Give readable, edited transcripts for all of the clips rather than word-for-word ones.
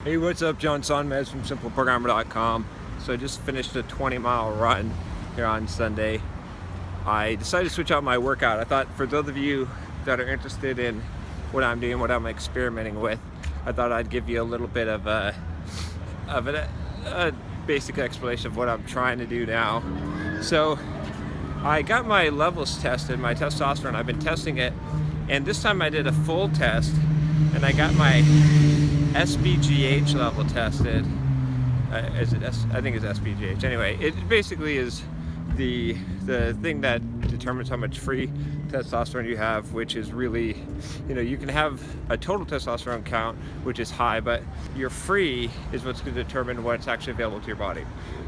Hey, what's up? John Sonmez from SimpleProgrammer.com. So I just finished a 20-mile run here on Sunday. I decided to switch out my workout. I thought for those of you that are interested in what I'm doing, what I'm experimenting with, I thought I'd give you a little bit of a basic explanation of what I'm trying to do now. So I got my levels tested, my testosterone. I've been testing it, and this time I did a full test, and I got my SBGH level tested. I think it's SBGH. Anyway, it basically is the thing that determines how much free testosterone you have, which is really, you can have a total testosterone count, which is high, but your free is what's going to determine what's actually available to your body.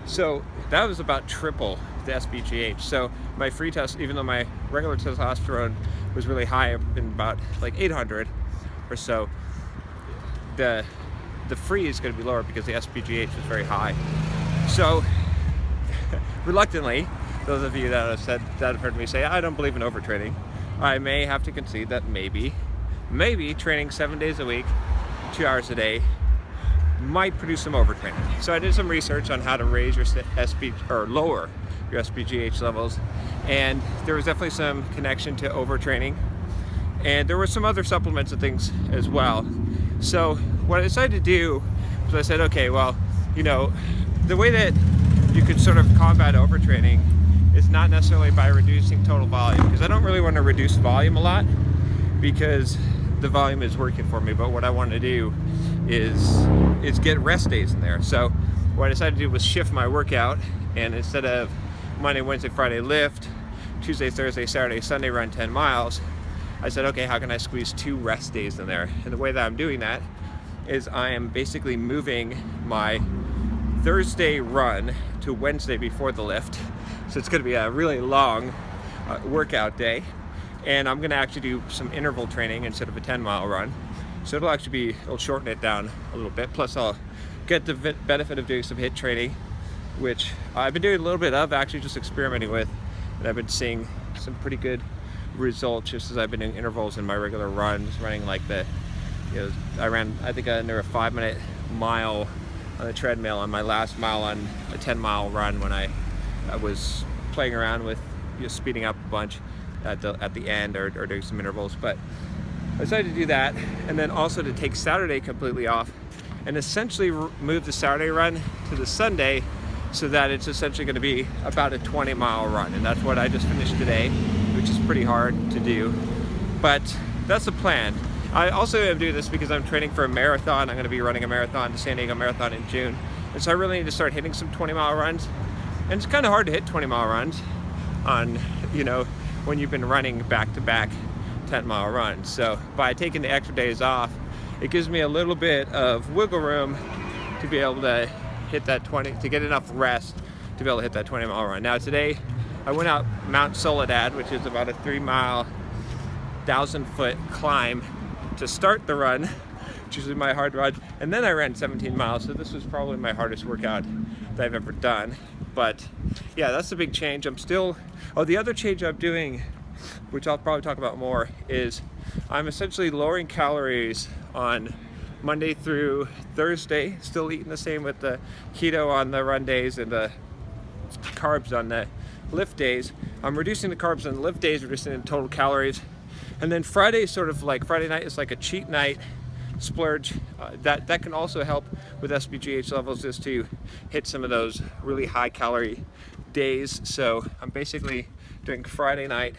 So that was about triple the SBGH. So my free test, even though my regular testosterone was really high, in about like 800 or so, the free is going to be lower because the SBGH was very high. So reluctantly, those of you that have heard me say I don't believe in overtraining, I may have to concede that maybe training 7 days a week, 2 hours a day might produce some overtraining. So I did some research on how to raise your lower your SBGH levels, and there was definitely some connection to overtraining, and there were some other supplements and things as well. So what I decided to do was I said, okay, well, the way that you could sort of combat overtraining is not necessarily by reducing total volume, because I don't really want to reduce volume a lot because the volume is working for me. But what I want to do is get rest days in there. So what I decided to do was shift my workout, and instead of Monday, Wednesday, Friday lift, Tuesday, Thursday, Saturday, Sunday run 10 miles, I said, okay, how can I squeeze 2 rest days in there? And the way that I'm doing that is I am basically moving my Thursday run to Wednesday before the lift. So it's gonna be a really long workout day. And I'm gonna actually do some interval training instead of a 10-mile run. So it'll shorten it down a little bit. Plus I'll get the benefit of doing some HIIT training, which I've been doing a little bit of, actually just experimenting with. And I've been seeing some pretty good results just as I've been in intervals in my regular runs, running like I ran, I think, under a 5-minute mile on the treadmill on my last mile on a 10-mile run, when I was playing around with speeding up a bunch at the end or doing some intervals. But I decided to do that, and then also to take Saturday completely off and essentially move the Saturday run to the Sunday, so that it's essentially going to be about a 20-mile run. And that's what I just finished today, which is pretty hard to do, but that's the plan. I also am doing this because I'm training for a marathon. I'm going to be running a marathon, the San Diego Marathon, in June, and so I really need to start hitting some 20-mile runs. And it's kind of hard to hit 20-mile runs on, when you've been running back-to-back 10-mile runs. So by taking the extra days off, it gives me a little bit of wiggle room to be able to hit that to get enough rest to be able to hit that 20-mile run. Now today, I went out Mount Soledad, which is about a 3-mile, 1,000-foot climb to start the run, which is my hard run, and then I ran 17 miles. So this was probably my hardest workout that I've ever done. But yeah, that's the big change. The other change I'm doing, which I'll probably talk about more, is I'm essentially lowering calories on Monday through Thursday, still eating the same with the keto on the run days and the carbs on the lift days. I'm reducing the carbs on the lift days, reducing the total calories. And then Friday night is like a cheat night splurge. That can also help with SBGH levels, just to hit some of those really high calorie days. So I'm basically doing Friday night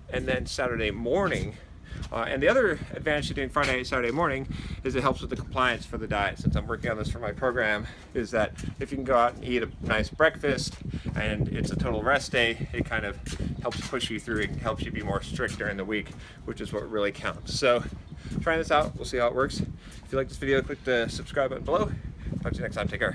and then Saturday morning. And the other advantage to doing Friday and Saturday morning is it helps with the compliance for the diet. Since I'm working on this for my program, is that if you can go out and eat a nice breakfast and it's a total rest day, it kind of helps push you through. It helps you be more strict during the week, which is what really counts. So trying this out, we'll see how it works. If you like this video, click the subscribe button below. Talk to you next time. Take care.